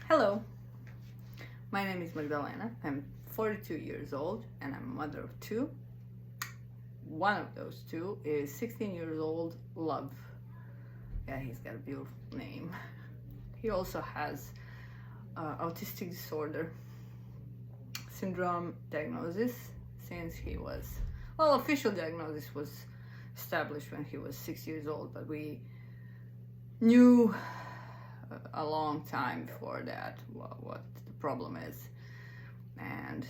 Hello, my name is Magdalena. I'm 42 years old and I'm a mother of two. One of those two is 16 years old Love. Yeah, he's got a beautiful name. He also has autistic disorder syndrome diagnosis since he was, well, official diagnosis was established when he was 6 years old, but we knew a long time before that what the problem is. And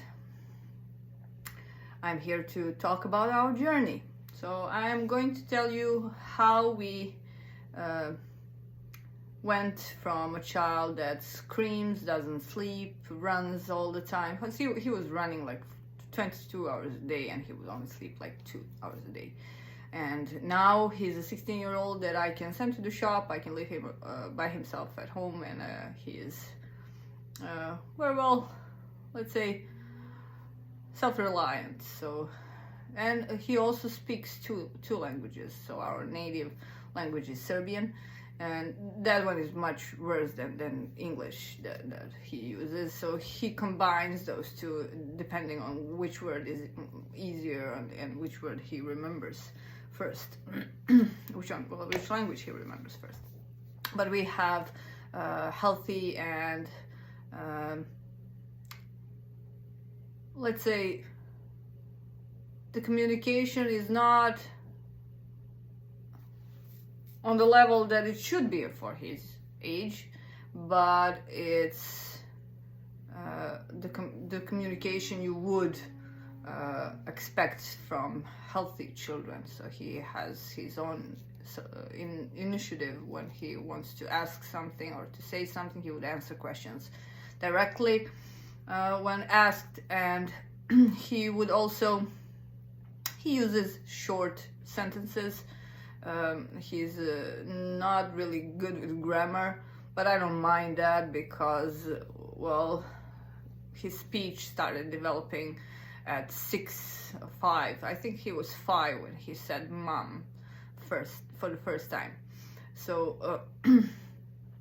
I'm here to talk about our journey. So I'm going to tell you how we went from a child that screams, doesn't sleep, runs all the time. He was running like 22 hours a day and he would only sleep like 2 hours a day. And now he's a 16-year-old that I can send to the shop. I can leave him by himself at home, and he is very well, let's say, self-reliant. So, and he also speaks two languages. So our native language is Serbian, and that one is much worse than English that he uses. So he combines those two depending on which word is easier and which word he remembers first, which language he remembers first. But we have healthy and let's say the communication is not on the level that it should be for his age, but it's the communication you would expect from healthy children. So he has his own initiative. When he wants to ask something or to say something, he would answer questions directly when asked, and he uses short sentences. He's not really good with grammar, but I don't mind that because, well, his speech started developing at 5. I think he was 5 when he said mom for the first time. So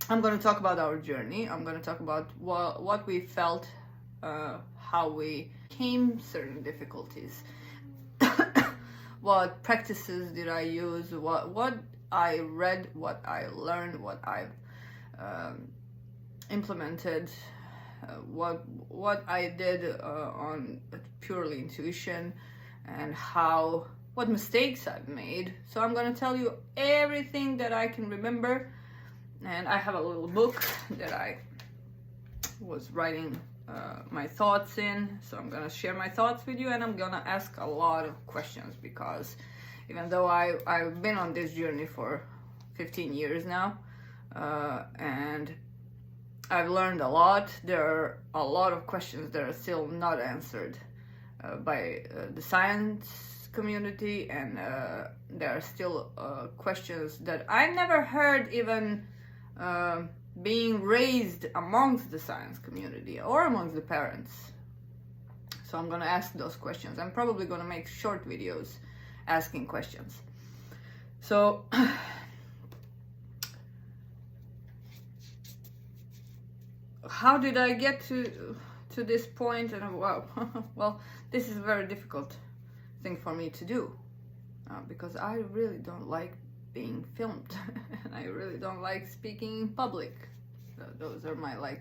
I'm going to talk about our journey. I'm going to talk about what we felt, how we came certain difficulties, what practices did I use, what I read, what I learned, what I've implemented, what I did on purely intuition, and what mistakes I've made. So I'm going to tell you everything that I can remember, and I have a little book that I was writing my thoughts in. So I'm going to share my thoughts with you, and I'm going to ask a lot of questions because even though I've been on this journey for 15 years now, and I've learned a lot, there are a lot of questions that are still not answered by the science community, and there are still questions that I never heard even being raised amongst the science community or amongst the parents. So I'm going to ask those questions. I'm probably going to make short videos asking questions. So how did I get to this point? And wow, well, this is a very difficult thing for me to do because I really don't like being filmed and I really don't like speaking in public. Those are my I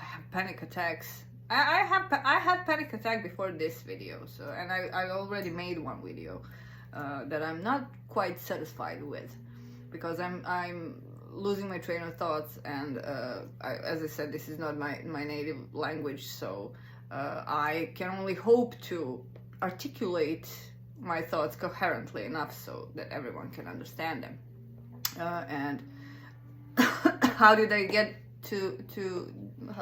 have panic attacks. I had panic attack before this video, so, and I already made one video that I'm not quite satisfied with because I'm losing my train of thoughts, and as I said, this is not my native language, so I can only hope to articulate my thoughts coherently enough so that everyone can understand them. And how did I get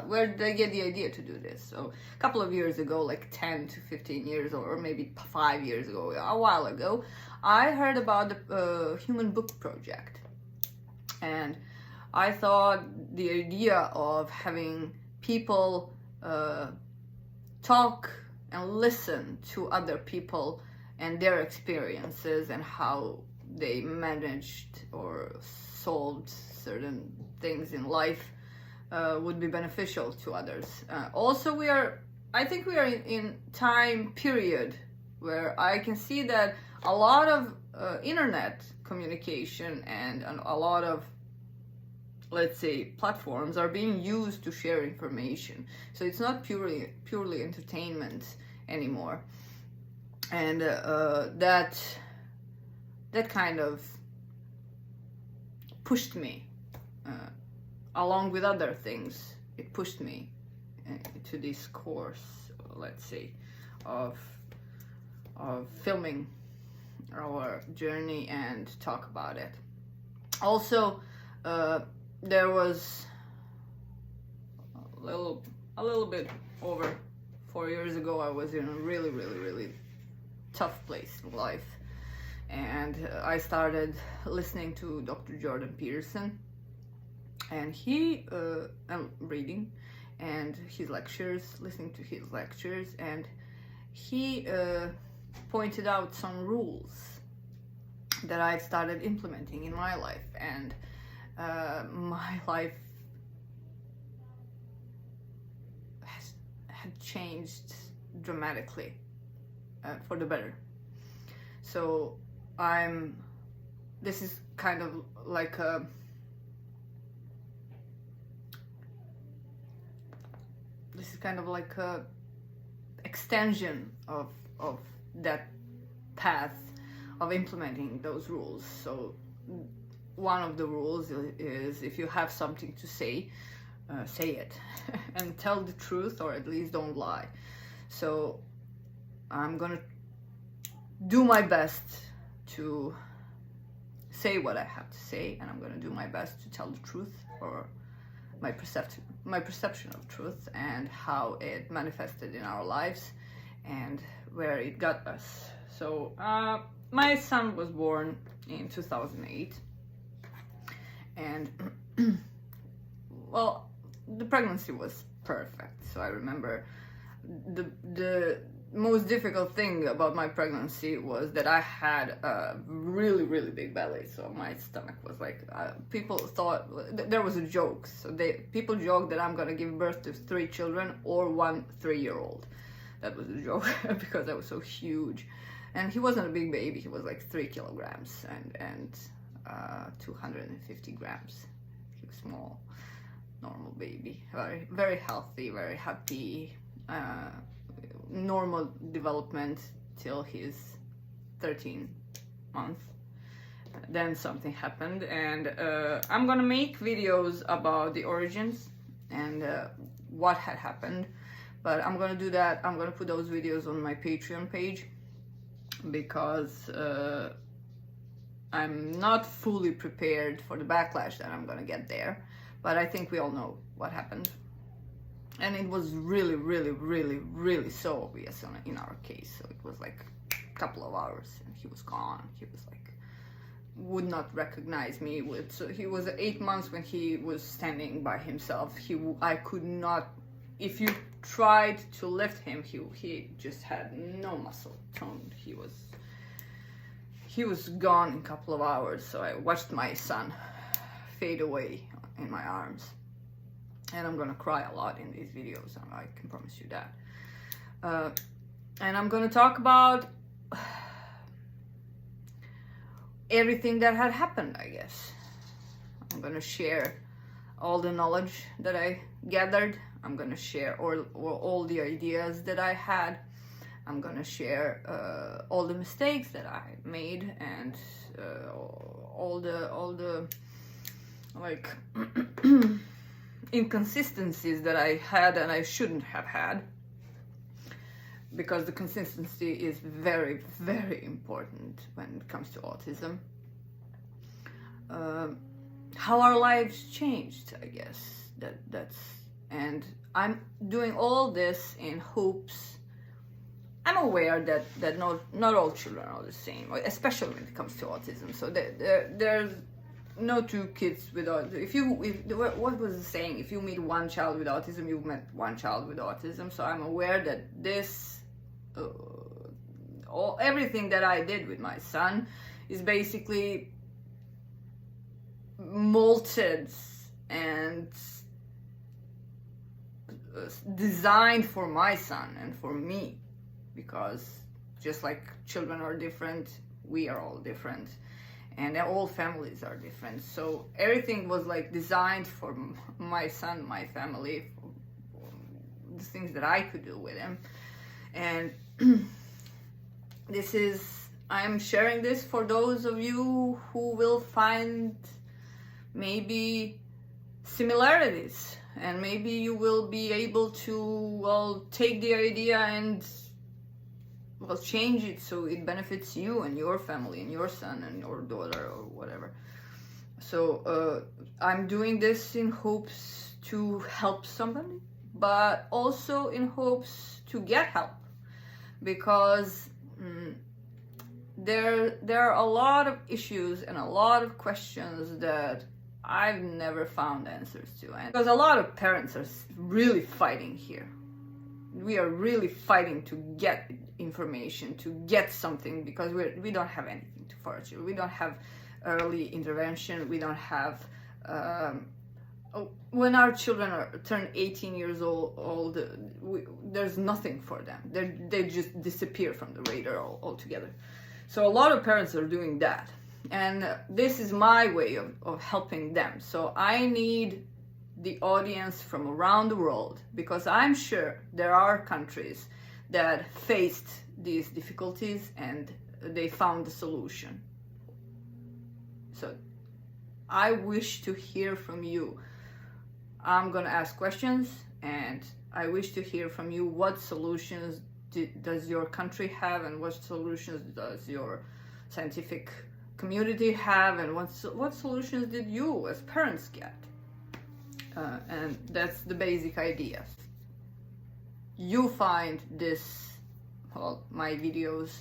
where did I get the idea to do this? So a couple of years ago, like 10 to 15 years or maybe 5 years ago, a while ago, I heard about the Human Book Project. And I thought the idea of having people talk and listen to other people and their experiences and how they managed or solved certain things in life would be beneficial to others. Also, I think we are in time period where I can see that a lot of internet communication and a lot of, let's say, platforms are being used to share information. So it's not purely entertainment anymore, and that kind of pushed me, along with other things. It pushed me to this course, let's say, of filming our journey and talk about it. Also, there was a little bit over 4 years ago, I was in a really tough place in life, and I started listening to Dr. Jordan Peterson, and I'm reading and his lectures, listening to his lectures, and he pointed out some rules that I've started implementing in my life, and my life had changed dramatically for the better. So this is kind of like a extension of that path of implementing those rules. So one of the rules is, if you have something to say, say it and tell the truth, or at least don't lie. So I'm gonna do my best to say what I have to say, and I'm gonna do my best to tell the truth, or my perception of truth, and how it manifested in our lives and where it got us. So my son was born in 2008, and well, the pregnancy was perfect. So I remember the most difficult thing about my pregnancy was that I had a really big belly. So my stomach was like, people thought there was a joke. So people joked that I'm gonna give birth to 3 children or 1 3-year-old. That was a joke because I was so huge. And he wasn't a big baby. He was like 3 kilograms and 250 grams. He was small, normal baby, very healthy, very happy, normal development till his 13 month. Then something happened, and I'm gonna make videos about the origins and what had happened, but I'm gonna do that. I'm gonna put those videos on my Patreon page, because I'm not fully prepared for the backlash that I'm gonna get there, but I think we all know what happened. And it was really so obvious in our case. So it was like a couple of hours and he was gone. He was like, would not recognize me. So he was 8 months when he was standing by himself. I could not, if you tried to lift him, he just had no muscle tone. He was gone in a couple of hours. So I watched my son fade away in my arms. And I'm gonna cry a lot in these videos, I can promise you that. And I'm gonna talk about everything that had happened, I guess. I'm gonna share all the knowledge that I gathered. I'm gonna share all the ideas that I had. I'm gonna share all the mistakes that I made, and all the like inconsistencies that I had and I shouldn't have had, because the consistency is very important when it comes to autism. How our lives changed, I guess. And I'm doing all this in hopes. I'm aware that not all children are the same, especially when it comes to autism. So there's no 2 kids with autism. What was the saying? If you meet 1 child with autism, you've met 1 child with autism. So I'm aware that everything that I did with my son is basically molded and designed for my son and for me, because just like children are different, we are all different, and all families are different. So everything was like designed for my son, my family, the things that I could do with him. And I'm sharing this for those of you who will find maybe similarities, and maybe you will be able to take the idea and change it so it benefits you and your family and your son and your daughter or whatever. So I'm doing this in hopes to help somebody, but also in hopes to get help, because there are a lot of issues and a lot of questions that I've never found answers to, and because a lot of parents are really fighting here. We are really fighting to get information, to get something, because we don't have anything to for our children. We don't have early intervention. We don't have when our children turn 18 years old, there's nothing for them. They just disappear from the radar altogether. So a lot of parents are doing that, and this is my way of helping them. So I need the audience from around the world, because I'm sure there are countries that faced these difficulties and they found the solution. So I wish to hear from you. I'm gonna ask questions, and I wish to hear from you. What solutions does your country have, and what solutions does your scientific community have, and what solutions did you as parents get? And that's the basic idea. You find my videos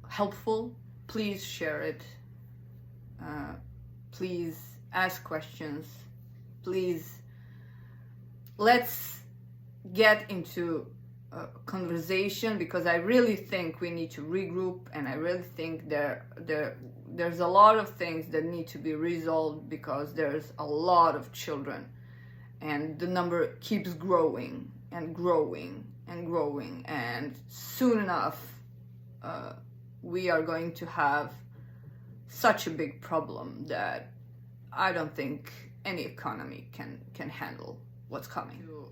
helpful, please share it. Please ask questions. Please, let's get into a conversation, because I really think we need to regroup, and I really think there's a lot of things that need to be resolved, because there's a lot of children and the number keeps growing and growing and growing, and soon enough we are going to have such a big problem that I don't think any economy can handle what's coming. To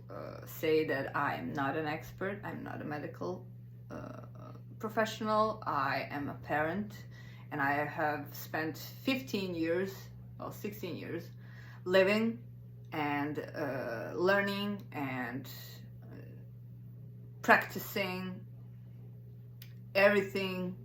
say that I'm not an expert, I'm not a medical professional, I am a parent, and I have spent 16 years living and learning and practicing everything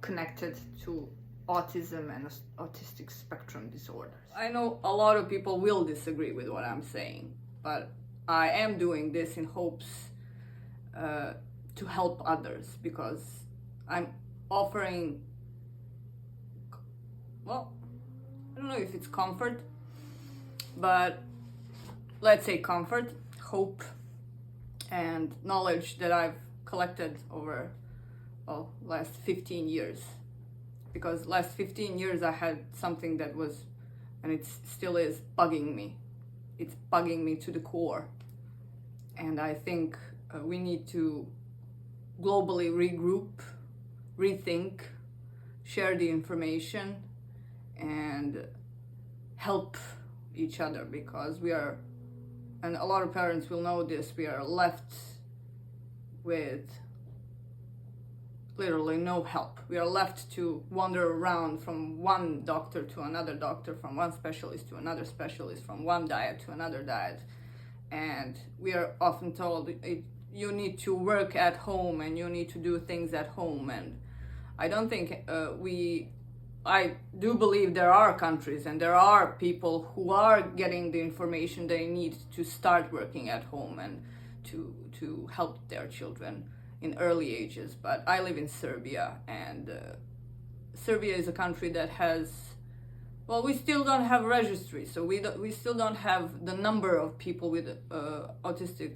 connected to autism and autistic spectrum disorders. I know a lot of people will disagree with what I'm saying, but I am doing this in hopes to help others, because I'm offering, well, I don't know if it's comfort, but let's say comfort, hope, and knowledge that I've collected over last 15 years. Because last 15 years I had something that was, and it still is, bugging me. It's bugging me to the core. And I think we need to globally regroup, rethink, share the information, and help each other, because we are, and a lot of parents will know this, we are left with literally no help. We are left to wander around from one doctor to another doctor, from one specialist to another specialist, from one diet to another diet. And we are often told you need to work at home and you need to do things at home. And I don't think I do believe there are countries and there are people who are getting the information they need to start working at home and to help their children in early ages. But I live in Serbia, and Serbia is a country that has, well, we still don't have registry, so we still don't have the number of people with autistic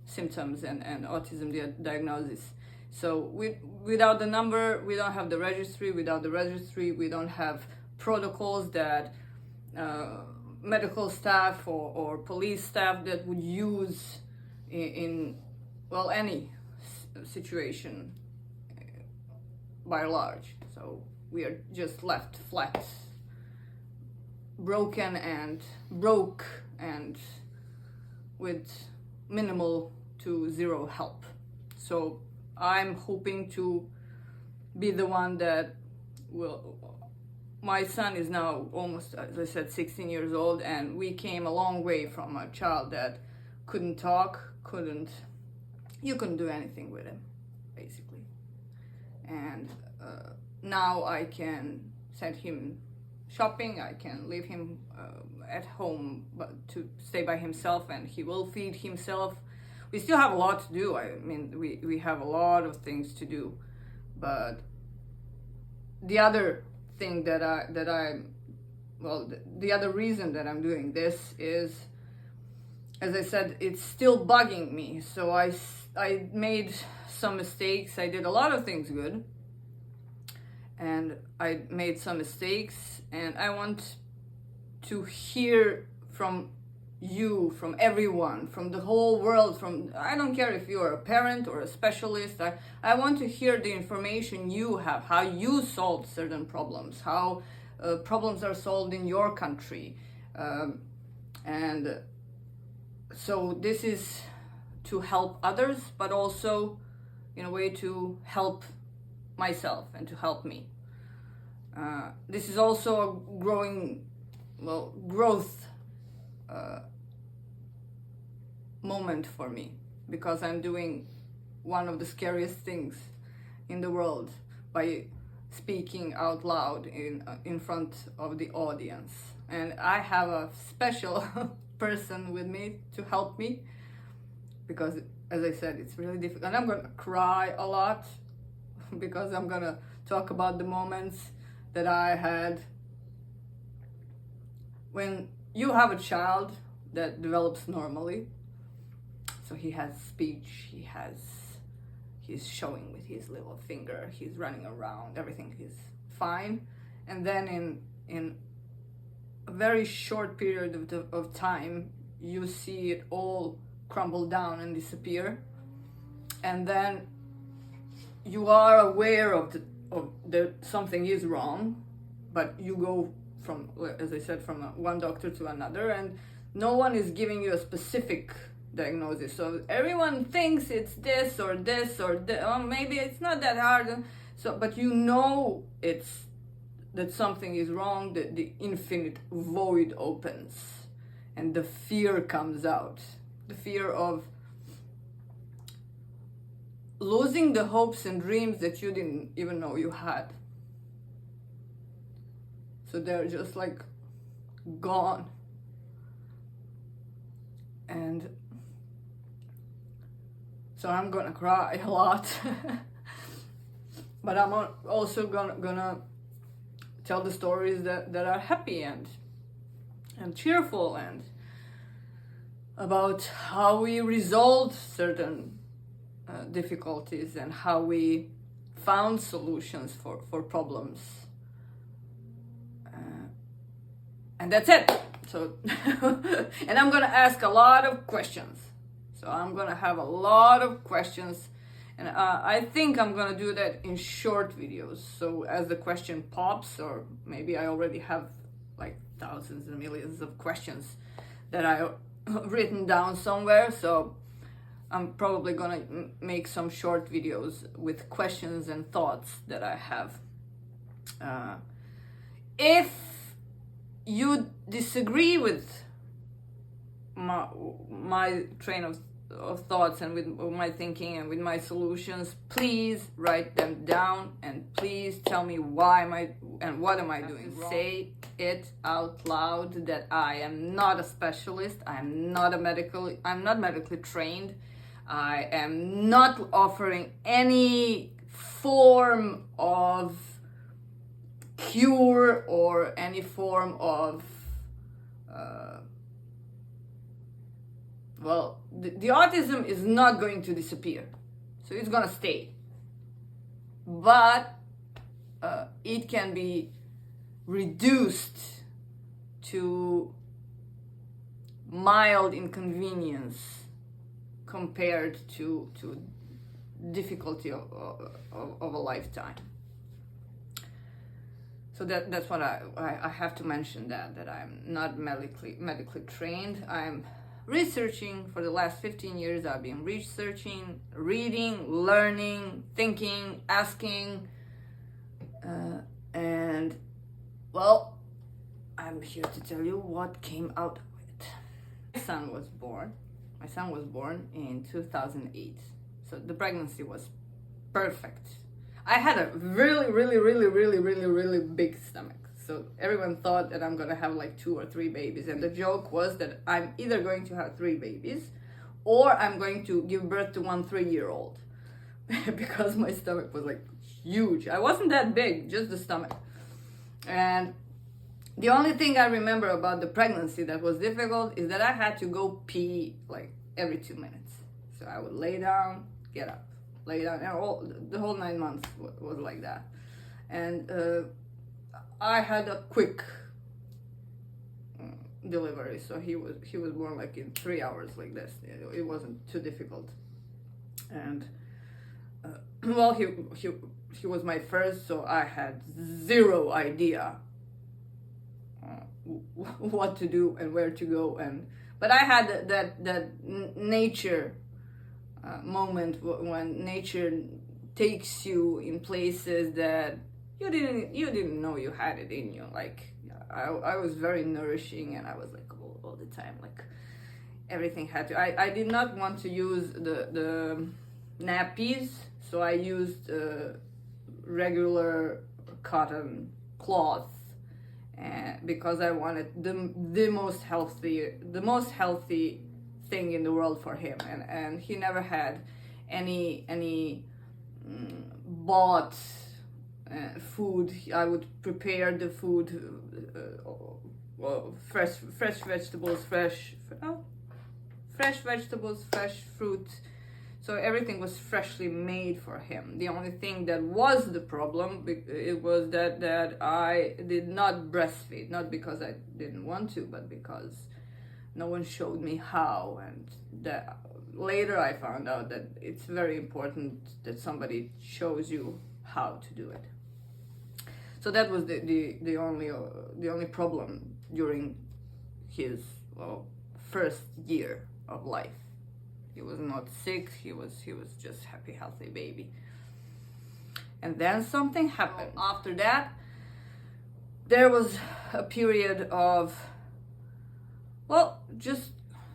symptoms and autism diagnosis. So without the number, we don't have the registry. Without the registry, we don't have protocols that medical staff or police staff that would use in well, any situation by and large. So we are just left flat, broken and broke, and with minimal to zero help. So I'm hoping to be the one that will. My son is now almost, as I said, 16 years old, and we came a long way from a child that couldn't talk, you couldn't do anything with him, basically. And now I can send him shopping, I can leave him at home to stay by himself, and he will feed himself. We still have a lot to do. I mean, we have a lot of things to do, but the other thing the other reason that I'm doing this is, as I said, it's still bugging me. So I made some mistakes. I did a lot of things good, and I made some mistakes, and I want to hear from you, from everyone, from the whole world, I don't care if you're a parent or a specialist. I want to hear the information you have, how you solved certain problems, how problems are solved in your country. And so this is to help others, but also in a way to help myself and to help me. This is also a growth moment for me, because I'm doing one of the scariest things in the world by speaking out loud in front of the audience. And I have a special person with me to help me, because, as I said, it's really difficult. And I'm gonna cry a lot because I'm gonna talk about the moments that I had when you have a child that develops normally. So he has speech, he's showing with his little finger, he's running around, everything is fine. And then in a very short period of time, you see it all crumble down and disappear. And then you are aware of that something is wrong, but you go from, as I said, from one doctor to another, and no one is giving you a specific diagnosis. So everyone thinks it's this or this or that. Oh, maybe it's not that hard. So, but you know that something is wrong. That the infinite void opens, and the fear comes out. The fear of losing the hopes and dreams that you didn't even know you had. So they're just like gone. And so I'm gonna cry a lot. But I'm also gonna tell the stories that are happy and cheerful, and about how we resolved certain difficulties and how we found solutions for problems. And that's it. So, and I'm gonna ask a lot of questions. So I'm gonna have a lot of questions, and I think I'm gonna do that in short videos. So as the question pops, or maybe I already have like thousands and millions of questions that I written down somewhere. So I'm probably gonna make some short videos with questions and thoughts that I have. If you disagree with my train of thoughts and with my thinking and with my solutions, please write them down, and please tell me why and what am I doing. Say it out loud that I am not a specialist, I'm not medically trained, I am not offering any form of cure or any form of the autism is not going to disappear, so it's gonna stay, but it can be reduced to mild inconvenience compared to difficulty of a lifetime. So that's what I have to mention, that I'm not medically trained. I'm researching for the last 15 years. I've been researching, reading, learning, thinking, asking, and well, I'm here to tell you what came out of it. My son was born in 2008. So the pregnancy was perfect. I had a really big stomach. So everyone thought that I'm gonna have like 2 or 3 babies. And the joke was that I'm either going to have 3 babies or I'm going to give birth to 1 3-year-old. Because my stomach was like huge. I wasn't that big, just the stomach. And the only thing I remember about the pregnancy that was difficult is that I had to go pee like every 2 minutes. So I would lay down, get up, lay down, and the whole 9 months was like that. And I had a quick delivery, so he was born like in 3 hours like this. It wasn't too difficult. And well, he was my first, so I had zero idea what to do and where to go. But I had that nature moment when nature takes you in places that you didn't know you had it in you. Like I was very nourishing, and I was like all the time, like everything had to. I did not want to use the nappies, so I used regular cotton cloth, because I wanted the most healthy thing in the world for him, and he never had any bought food. I would prepare the food, fresh vegetables, fresh fruit. So everything was freshly made for him. The only thing that was the problem, it was that I did not breastfeed, not because I didn't want to, but because no one showed me how. And that later I found out that it's very important that somebody shows you how to do it. So that was the only problem during his first year of life. He was not sick. He was just happy, healthy baby. And then something happened. After that, there was a period of, just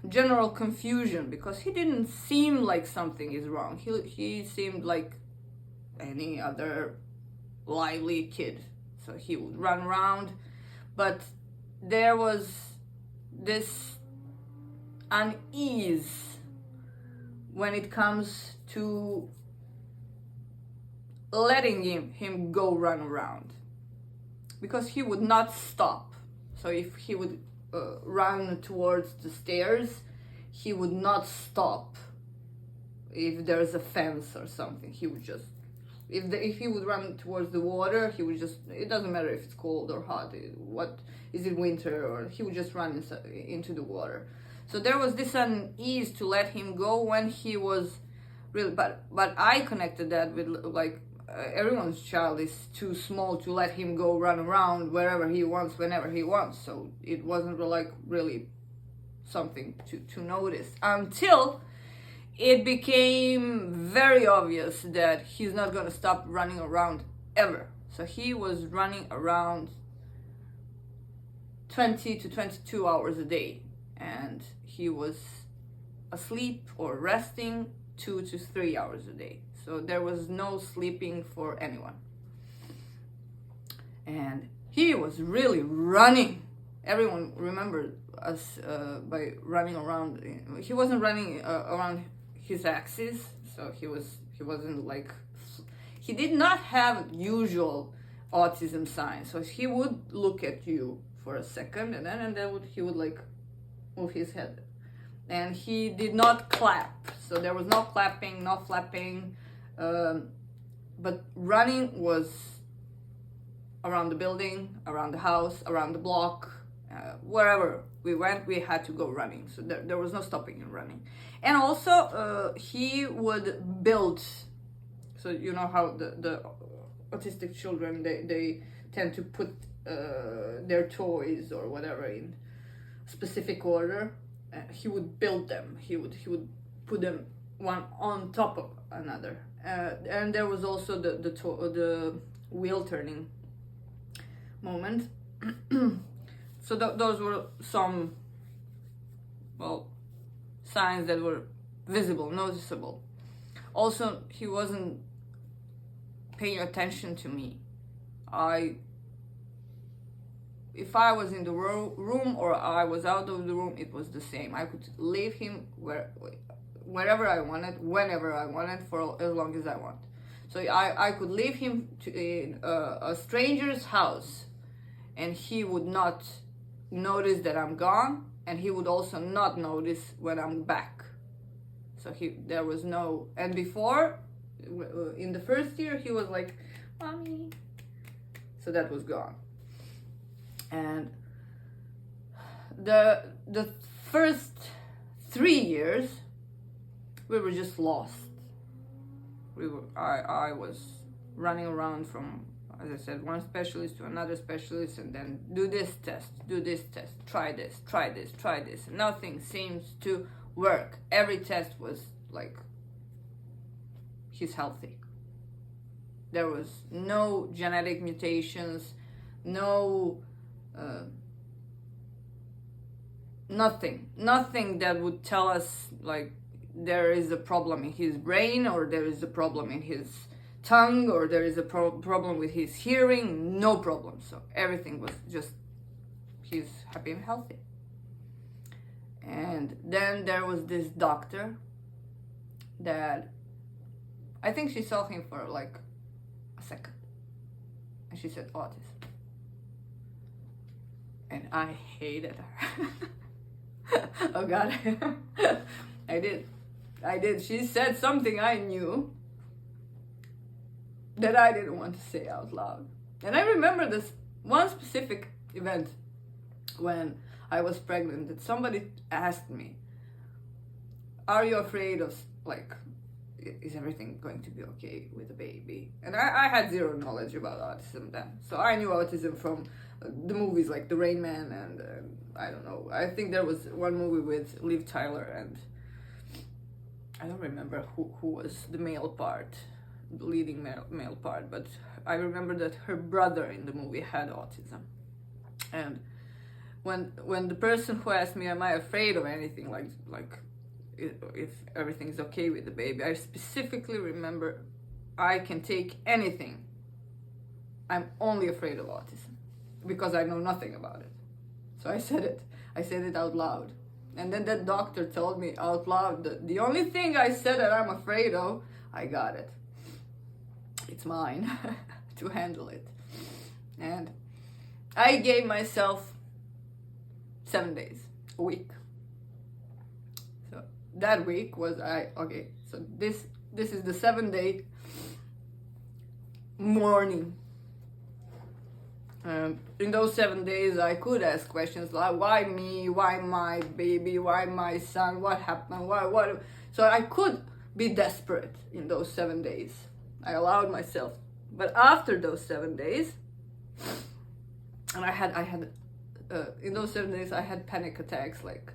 general confusion, because he didn't seem like something is wrong. He seemed like any other lively kid. So he would run around, but there was this unease when it comes to letting him go run around, because he would not stop. So if he would run towards the stairs, he would not stop. If there's a fence or something, he would just, if he would run towards the water, he would just, it doesn't matter if it's cold or hot, what is it, winter, or he would just run into the water. So there was this unease to let him go when he was really, but I connected that with like everyone's child is too small to let him go run around wherever he wants, whenever he wants. So it wasn't like really something to notice until it became very obvious that he's not going to stop running around ever. So he was running around 20 to 22 hours a day, and he was asleep or resting 2 to 3 hours a day. So there was no sleeping for anyone. And he was really running. Everyone remembered us by running around. He wasn't running around his axis, so he wasn't like, he did not have usual autism signs. So he would look at you for a second, and then he would like move his head, and he did not clap. So there was no clapping, no flapping, but running was around the building, around the house, around the block, wherever we went, we had to go running. So there was no stopping in running. And also he would build, so you know how the autistic children, they tend to put their toys or whatever in specific order. He would build them. He would put them one on top of another. And there was also the wheel turning moment. So those were some, well, signs that were visible, noticeable. Also, he wasn't paying attention to me. If I was in the room or I was out of the room, it was the same. I could leave him wherever I wanted, whenever I wanted, for as long as I want. So I could leave him in a stranger's house, and he would not notice that I'm gone, and he would also not notice when I'm back. So there was no, and before, in the first year, he was like, "Mommy," so that was gone. And the first 3 years, we were just lost. I was running around from, as I said, one specialist to another specialist, and then do this test, try this, try this, try this. Nothing seems to work. Every test was like, he's healthy. There was no genetic mutations, no nothing that would tell us like there is a problem in his brain, or there is a problem in his tongue, or there is a problem with his hearing. No problem. So everything was just, he's happy and healthy. And then there was this doctor that, I think she saw him for like a second, and she said autism, and I hated her. Oh God. I did. She said something I knew that I didn't want to say out loud. And I remember this one specific event when I was pregnant, that somebody asked me, "Are you afraid of, like, is everything going to be okay with the baby?" And I had zero knowledge about autism then. So I knew autism from the movies like The Rain Man, and I don't know. I think there was one movie with Liv Tyler, and I don't remember who was the male part, the leading male part, but I remember that her brother in the movie had autism. And when the person who asked me, "Am I afraid of anything, like if everything's okay with the baby?" I specifically remember, I can take anything. I'm only afraid of autism because I know nothing about it. So I said it out loud. And then that doctor told me out loud that the only thing I said that I'm afraid of, I got it. It's mine to handle it. And I gave myself 7 days, a week. So that week was so this is the 7-day morning. In those 7 days, I could ask questions like, why me? Why my baby? Why my son? What happened? What? So I could be desperate in those 7 days. I allowed myself. But after those 7 days, and I had in those 7 days, I had panic attacks, like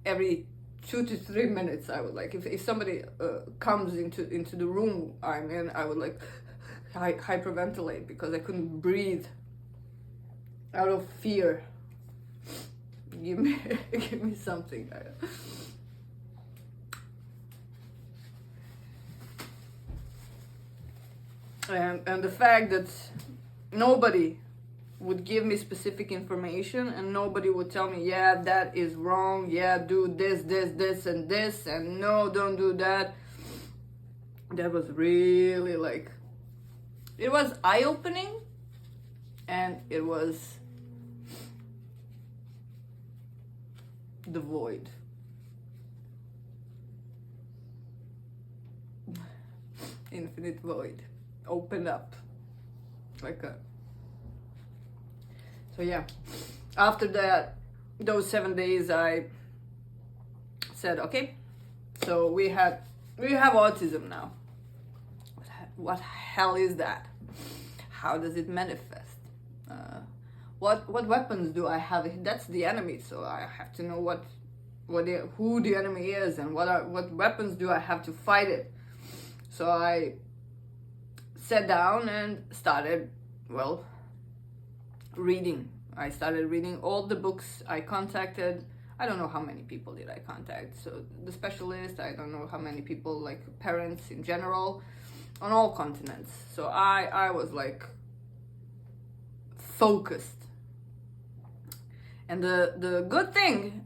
every 2 to 3 minutes. I would like, if somebody comes into the room I'm in, I would like hyperventilate because I couldn't breathe out of fear. Give me something. And the fact that nobody would give me specific information, and nobody would tell me, yeah, that is wrong, yeah, do this, and this, and no, don't do that. That was really like, it was eye-opening, and it was the void. Infinite void opened up. like a. So yeah, after that, those 7 days, I said, okay, so we have autism now. What hell is that? How does it manifest? What weapons do I have? That's the enemy, so I have to know who the enemy is and what weapons do I have to fight it. So I sat down and started, well, reading. I started reading all the books. I contacted, I don't know how many people did I contact. So the specialist, I don't know how many people, like parents in general, on all continents. So I was like focused. And the good thing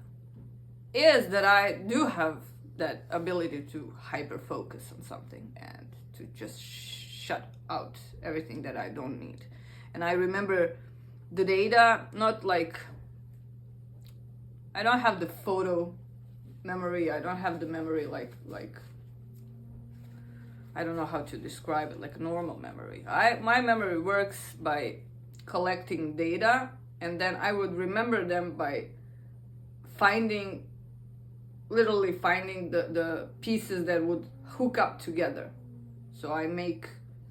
is that I do have that ability to hyper focus on something and to just shut out everything that I don't need. And I remember the data, not like, I don't have the photo memory, I don't have the memory like I don't know how to describe it, like normal memory. My memory works by collecting data, and then I would remember them by literally finding the pieces that would hook up together. So I make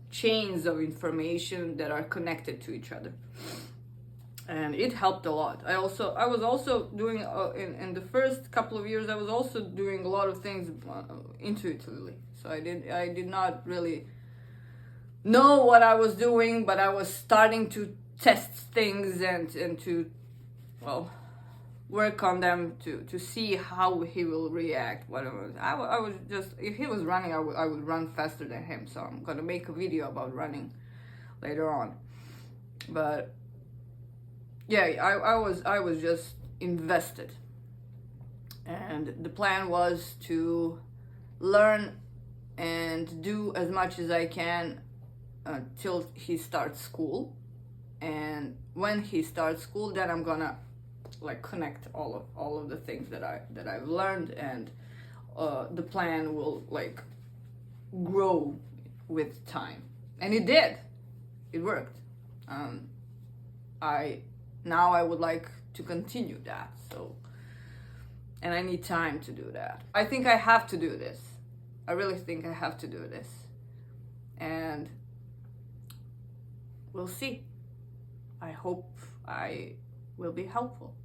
chains of information that are connected to each other. And it helped a lot. I was also doing, in the first couple of years, I was also doing a lot of things intuitively. So I did not really know what I was doing, but I was starting to test things and to, well, work on them to see how he will react. Whatever. I was just, if he was running, I would run faster than him. So I'm gonna make a video about running later on. But yeah, I was just invested, and the plan was to learn and do as much as I can till he starts school. And when he starts school, then I'm gonna like connect all of the things that I've learned, and the plan will like grow with time. And it did. It worked. Now I would like to continue that. So, and I need time to do that. I think I have to do this. I really think I have to do this. And we'll see. I hope I will be helpful.